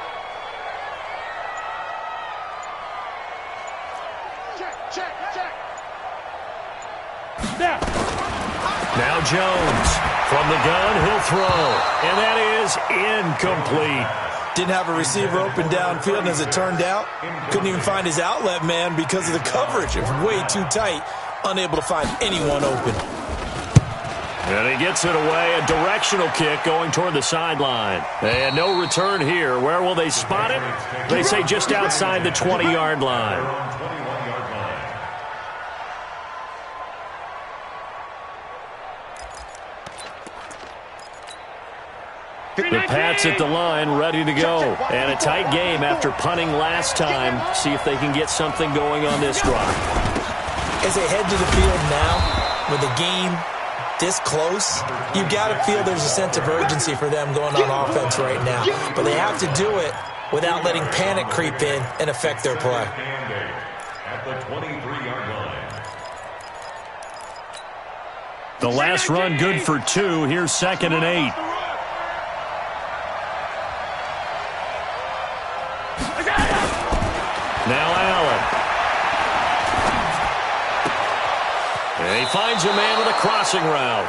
Check. Now Jones from the gun, he'll throw, and that is incomplete. Didn't have a receiver open downfield, and as it turned out, couldn't even find his outlet man because of the coverage. It was way too tight, unable to find anyone open. And he gets it away, a directional kick going toward the sideline. And no return here. Where will they spot it? They say just outside the 20-yard line. The Pats at the line, ready to go. And a tight game after punting last time. See if they can get something going on this drive. As they head to the field now, with the game this close, you got to feel there's a sense of urgency for them going on offense right now. But they have to do it without letting panic creep in and affect their play. At the 23-yard line. The last run good for 2. Here's second and 8. Now Allen. And he finds a man with a crossing route.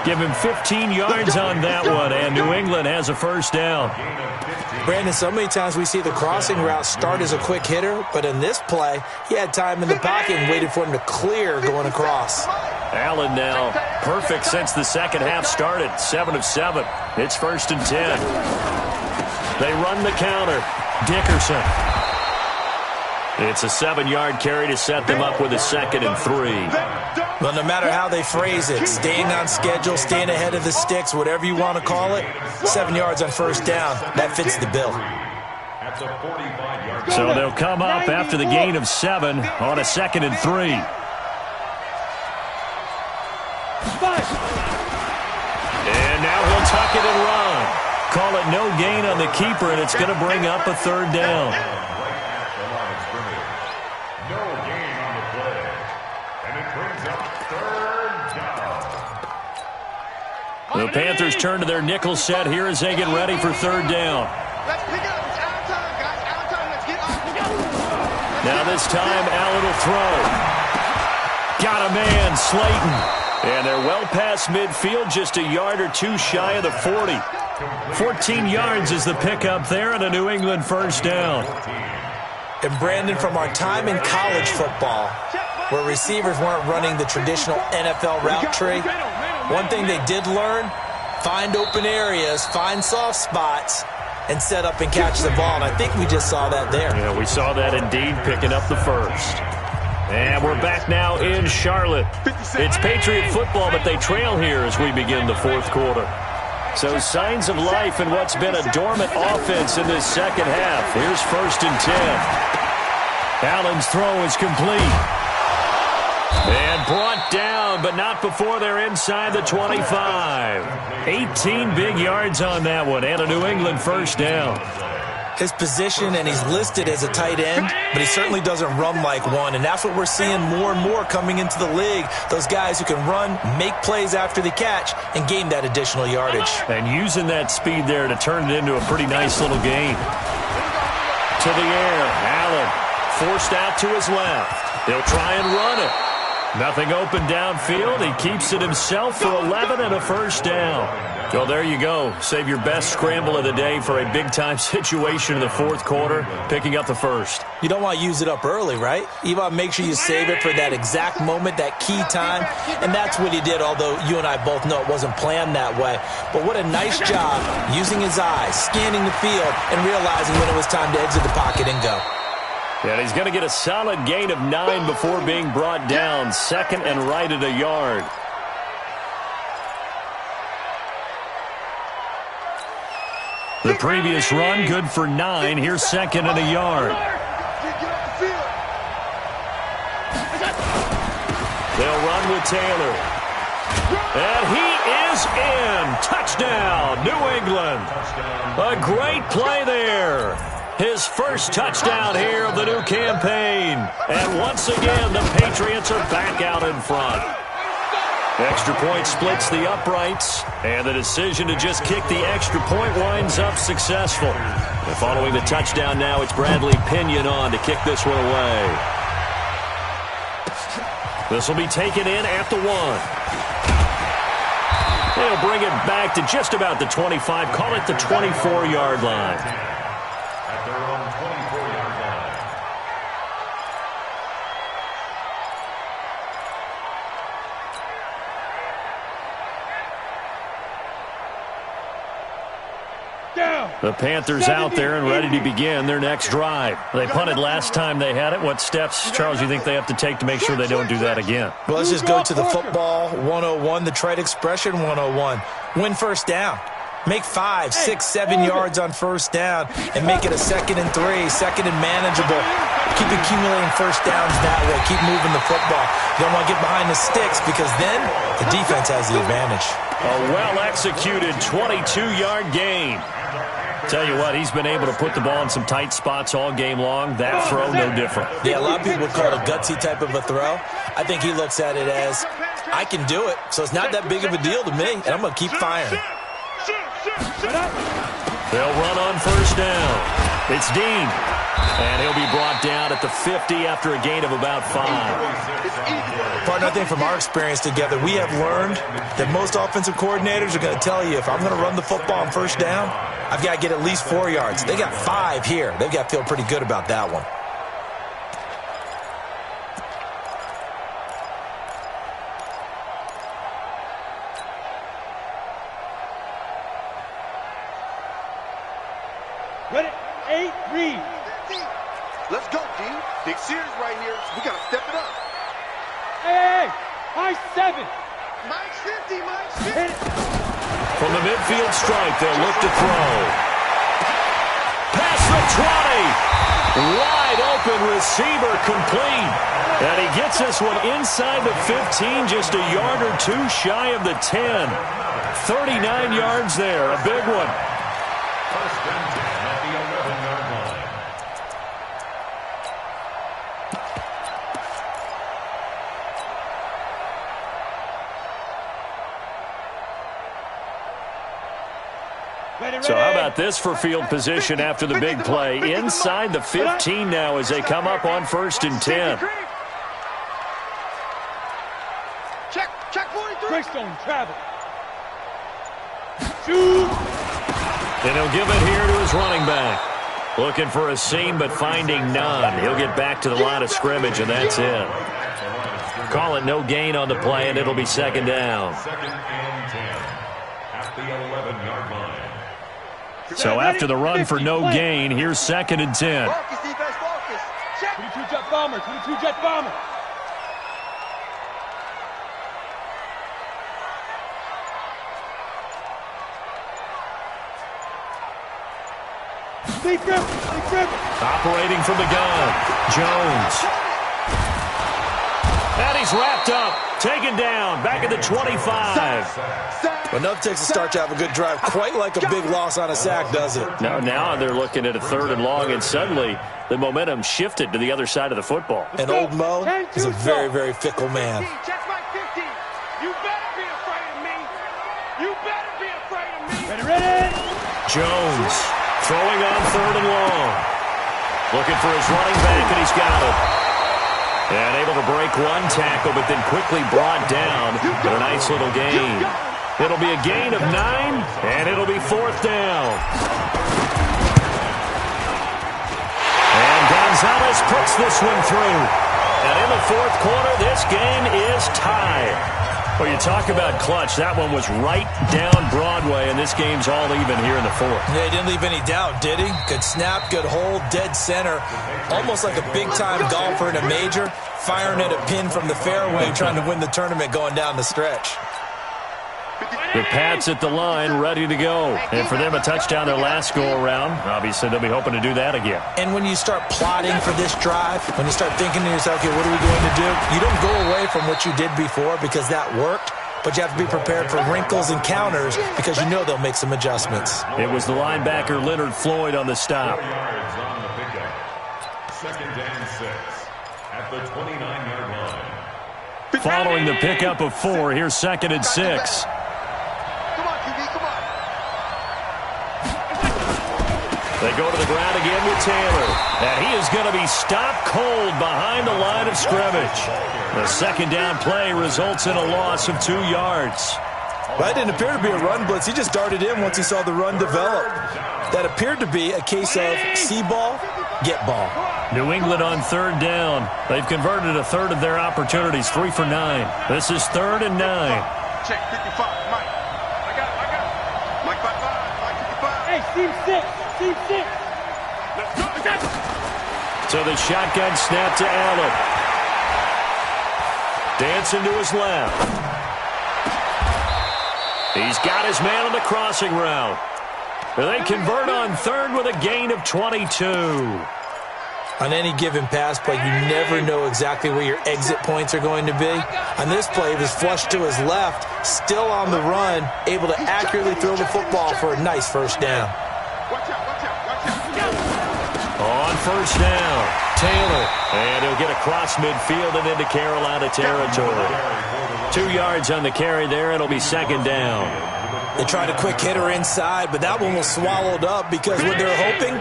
Give him 15 yards on that one, and New England has a first down. Brandon, so many times we see the crossing route start as a quick hitter, but in this play, he had time in the pocket and waited for him to clear going across. Allen now perfect since the second half started. 7 of 7. It's first and 10. They run the counter. Dickerson. It's a 7-yard carry to set them up with a second and 3. Well, no matter how they phrase it, staying on schedule, staying ahead of the sticks, whatever you want to call it, 7 yards on first down, that fits the bill. So they'll come up after the gain of 7 on a second and 3. And now he'll tuck it and run. Call it no gain on the keeper, and it's going to bring up a third down. The Panthers turn to their nickel set here as they get ready for third down. Let's pick it up. It's out of time, guys. Out of time. Let's get up. Now this time, Allen will throw. Got a man, Slayton. And they're well past midfield, just a yard or two shy of the 40. 14 yards is the pickup there and a New England first down. And Brandon, from our time in college football, where receivers weren't running the traditional NFL route tree, one thing they did learn, find open areas, find soft spots, and set up and catch the ball. And I think we just saw that there. Yeah, we saw that indeed, picking up the first. And we're back now in Charlotte. It's Patriot football, but they trail here as we begin the fourth quarter. So signs of life in what's been a dormant offense in this second half. Here's 1st and 10. Allen's throw is complete. And brought down, but not before they're inside the 25. 18 big yards on that one, and a New England first down. His position, and he's listed as a tight end, but he certainly doesn't run like one, and that's what we're seeing more and more coming into the league. Those guys who can run, make plays after the catch, and gain that additional yardage. And using that speed there to turn it into a pretty nice little gain. To the air, Allen forced out to his left. They'll try and run it. Nothing open downfield. He keeps it himself for 11 and a first down. Well, there you go. Save your best scramble of the day for a big-time situation in the fourth quarter, picking up the first. You don't want to use it up early, right? You want to make sure you save it for that exact moment, that key time, and that's what he did, although you and I both know it wasn't planned that way. But what a nice job using his eyes, scanning the field, and realizing when it was time to exit the pocket and go. And he's going to get a solid gain of 9 before being brought down. 2nd and right at a yard. The previous run, good for 9. Here's 2nd and a yard. They'll run with Taylor. And he is in. Touchdown, New England. A great play there. His first touchdown here of the new campaign. And once again, the Patriots are back out in front. Extra point splits the uprights, and the decision to just kick the extra point winds up successful. And following the touchdown now, it's Bradley Pinion on to kick this one away. This will be taken in at the 1. They'll bring it back to just about the 25, call it the 24-yard line. At their own 24-yard line. The Panthers out there and ready to begin their next drive. They punted last time they had it. What steps, Charles, you think they have to take to make sure they don't do that again? Well, let's just go to the football 101, the trite expression 101. Win first down. Make 5, 6, 7 yards on first down and make it a 2nd and 3, 2nd and manageable. Keep accumulating first downs that way. Keep moving the football. You don't want to get behind the sticks because then the defense has the advantage. A well-executed 22-yard gain. Tell you what, he's been able to put the ball in some tight spots all game long. That throw, no different. Yeah, a lot of people would call it a gutsy type of a throw. I think he looks at it as, I can do it, so it's not that big of a deal to me, and I'm going to keep firing. They'll run on first down. It's Dean. And he'll be brought down at the 50 after a gain of about 5. Partner, I think from our experience together, we have learned that most offensive coordinators are going to tell you, if I'm going to run the football on first down, I've got to get at least 4 yards. They got 5 here. They've got to feel pretty good about that one. Ready? 8, read. Let's go, D. Big series right here. We got to step it up. Hey, high 7. Mike's 50, Mike's 50. Hit it. From the midfield stripe, they'll look to throw. Past the 20. Wide open receiver complete. And he gets this one inside the 15, just a yard or 2 shy of the 10. 39 yards there, a big one. First and 10 at the 11-yard line. So how about about this for field position after the big play? Inside the 15 now as they come up on 1st and 10. Check 43. Greystone, travel. Shoot. And he'll give it here to his running back. Looking for a seam, but finding none. He'll get back to the line of scrimmage, and that's it. Call it no gain on the play, and it'll be 2nd down. 2nd and 10 at the 11-yard line. So after the run for no gain, here's 2nd and 10. Focus, defense, focus. Check. 22 jet bomber, 22 jet bomber. Deep grip, deep grip. Operating from the gun, Jones. And he's wrapped up, taken down, back at the 25. Enough takes to start to have a good drive, quite like a big loss on a sack, does it? Now they're looking at a 3rd and long, and suddenly the momentum shifted to the other side of the football. And old Mo is a very, very fickle man. Check my 50. You better be afraid of me. You better be afraid of me. Ready. Jones throwing on 3rd and long. Looking for his running back, and he's got it. And able to break one tackle, but then quickly brought down for a nice little gain. It'll be a gain of 9, and it'll be 4th down. And Gonzalez puts this one through. And in the 4th quarter, this game is tied. Well, you talk about clutch. That one was right down Broadway, and this game's all even here in the 4th. Yeah, he didn't leave any doubt, did he? Good snap, good hold, dead center. Almost like a big-time golfer in a major, firing at a pin from the fairway, trying to win the tournament going down the stretch. The Pats at the line, ready to go. And for them, a touchdown their last go-around. Obviously, they'll be hoping to do that again. And when you start plotting for this drive, when you start thinking to yourself, okay, what are we going to do? You don't go away from what you did before because that worked, but you have to be prepared for wrinkles and counters because you know they'll make some adjustments. It was the linebacker Leonard Floyd on the stop. 4 yards on the pickup. 2nd and 6 at the 29-yard line. Following the pickup of 4, here's 2nd and 6. They go to the ground again with Taylor. And he is going to be stopped cold behind the line of scrimmage. The 2nd down play results in a loss of 2 yards. Well, that didn't appear to be a run blitz. He just darted in once he saw the run develop. That appeared to be a case of see ball, get ball. New England on 3rd down. They've converted a 1/3 of their opportunities, 3 for 9. This is 3rd and 9. Check 55, Mike. I got it. Mike 55, Mike 55. Hey, team 6. Team 6. Let's go. So the shotgun snap to Allen. Dancing to his left. He's got his man on the crossing route. They convert on 3rd with a gain of 22. On any given pass play, you never know exactly where your exit points are going to be. On this play, he was flushed to his left, still on the run, able to accurately throw the football for a nice 1st down. On 1st down, Taylor. And he'll get across midfield and into Carolina territory. 2 yards on the carry there. It'll be 2nd down. They tried a quick hitter inside, but that one was swallowed up because what they're hoping,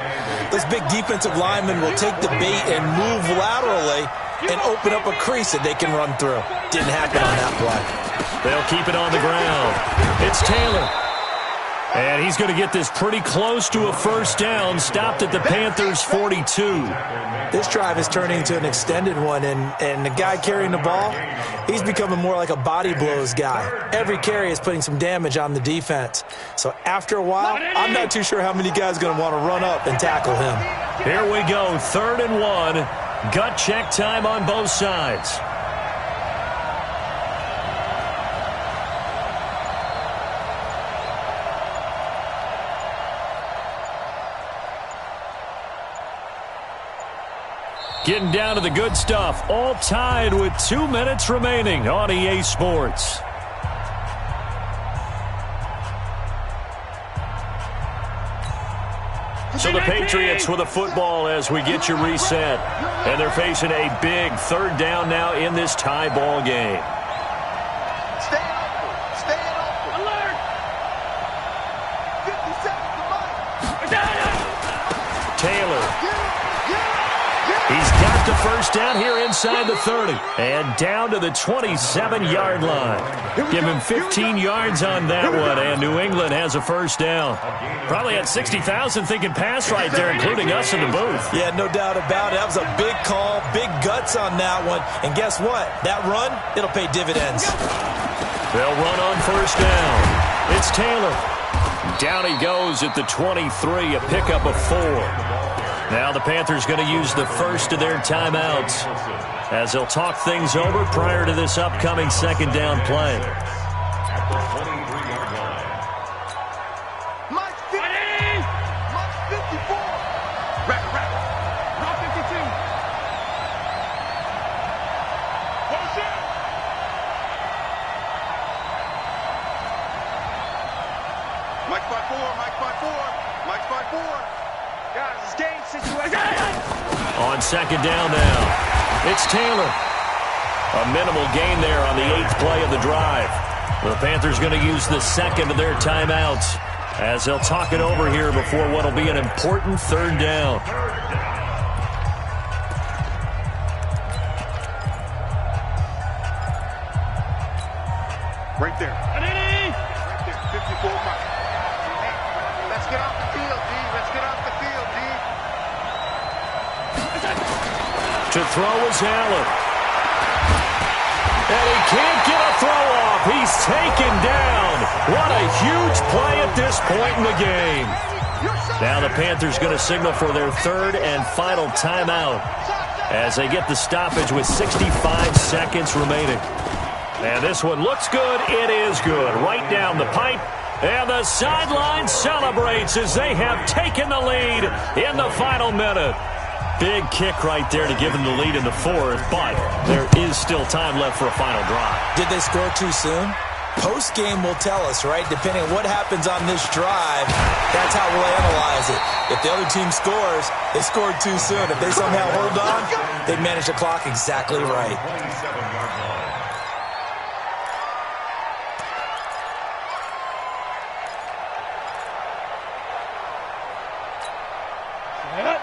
this big defensive lineman will take the bait and move laterally and open up a crease that they can run through. Didn't happen on that play. They'll keep it on the ground. It's Taylor. And he's going to get this pretty close to a 1st down, stopped at the Panthers' 42. This drive is turning into an extended one, and the guy carrying the ball, he's becoming more like a body blows guy. Every carry is putting some damage on the defense. So after a while, I'm not too sure how many guys are going to want to run up and tackle him. Here we go, 3rd and 1. Gut check time on both sides. Getting down to the good stuff. All tied with 2 minutes remaining on EA Sports. So the Patriots with a football as we get you reset. And they're facing a big 3rd down now in this tie ball game. Stay open. Stay open. Alert. 50 seconds to Mike. a first down here inside the 30. And down to the 27-yard line. Give him 15 yards on that one, and New England has a first down. Probably had 60,000 thinking pass right there, including us in the booth. Yeah, no doubt about it. That was a big call, big guts on that one. And guess what? That run, it'll pay dividends. They'll run on first down. It's Taylor. Down he goes at the 23, a pickup of 4. Now the Panthers going to use the first of their timeouts as they'll talk things over prior to this upcoming second down play. At the 23-yard line. Mike 50. Mike 54. Rack. Rock 52. What's it? Mike 54. Mike 54. Guys, it's game situation. On second down now, it's Taylor. A minimal gain there on the 8th play of the drive. The Panthers going to use the second of their timeouts as they'll talk it over here before what will be an important third down. Right there. Right there. 54 Mike. Let's get off the field, D. Let's get off the field, D. To throw is Allen. And he can't get a throw off. He's taken down. What a huge play at this point in the game. Now the Panthers going to signal for their third and final timeout as they get the stoppage with 65 seconds remaining. And this one looks good. It is good. Right down the pipe. And the sideline celebrates as they have taken the lead in the final minute. Big kick right there to give them the lead in the 4th, but there is still time left for a final drive. Did they score too soon? Post-game will tell us, right? Depending on what happens on this drive, that's how we'll analyze it. If the other team scores, they scored too soon. If they somehow hold on, they manage the clock exactly right. 27-yard line.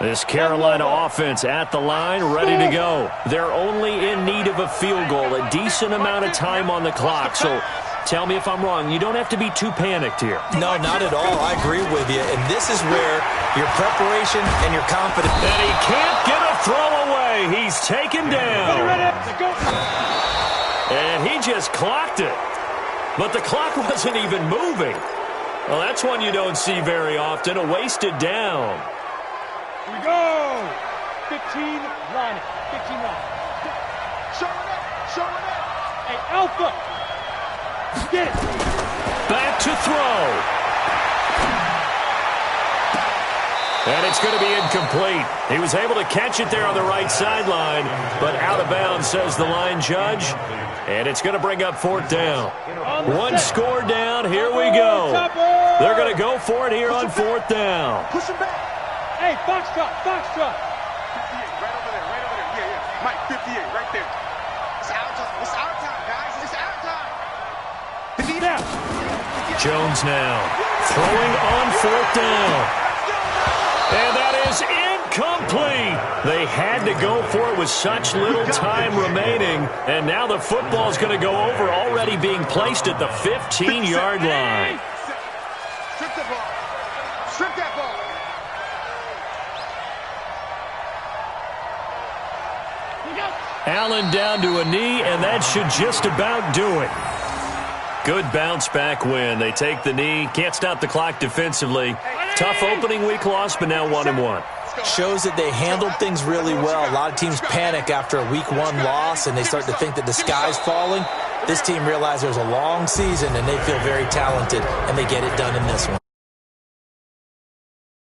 This Carolina offense at the line, ready to go. They're only in need of a field goal, a decent amount of time on the clock. So tell me if I'm wrong. You don't have to be too panicked here. No, not at all. I agree with you. And this is where your preparation and your confidence. And he can't get a throw away. He's taken down. And he just clocked it. But the clock wasn't even moving. Well, that's one you don't see very often, a wasted down. Here we go. 15 line. 15 line. Show it up. Hey, Alpha. Get it. Back to throw. And it's going to be incomplete. He was able to catch it there on the right sideline, but out of bounds, says the line judge. And it's going to bring up 4th down. One score down. Here we go. They're going to go for it here on 4th down. Push him back. Hey, Foxtrot. 58, right over there. Yeah. Mike, 58, right there. It's our time, guys. It's our time. Now. Jones now throwing on 4th down. And that is incomplete. They had to go for it with such little time remaining. And now the football is going to go over, already being placed at the 15-yard line. Strip the ball. Strip that ball. Allen down to a knee, and that should just about do it. Good bounce-back win. They take the knee. Can't stop the clock defensively. Tough opening week loss, but now 1-1. Shows that they handled things really well. A lot of teams panic after a week 1 loss, and they start to think that the sky's falling. This team realized there's a long season, and they feel very talented, and they get it done in this one.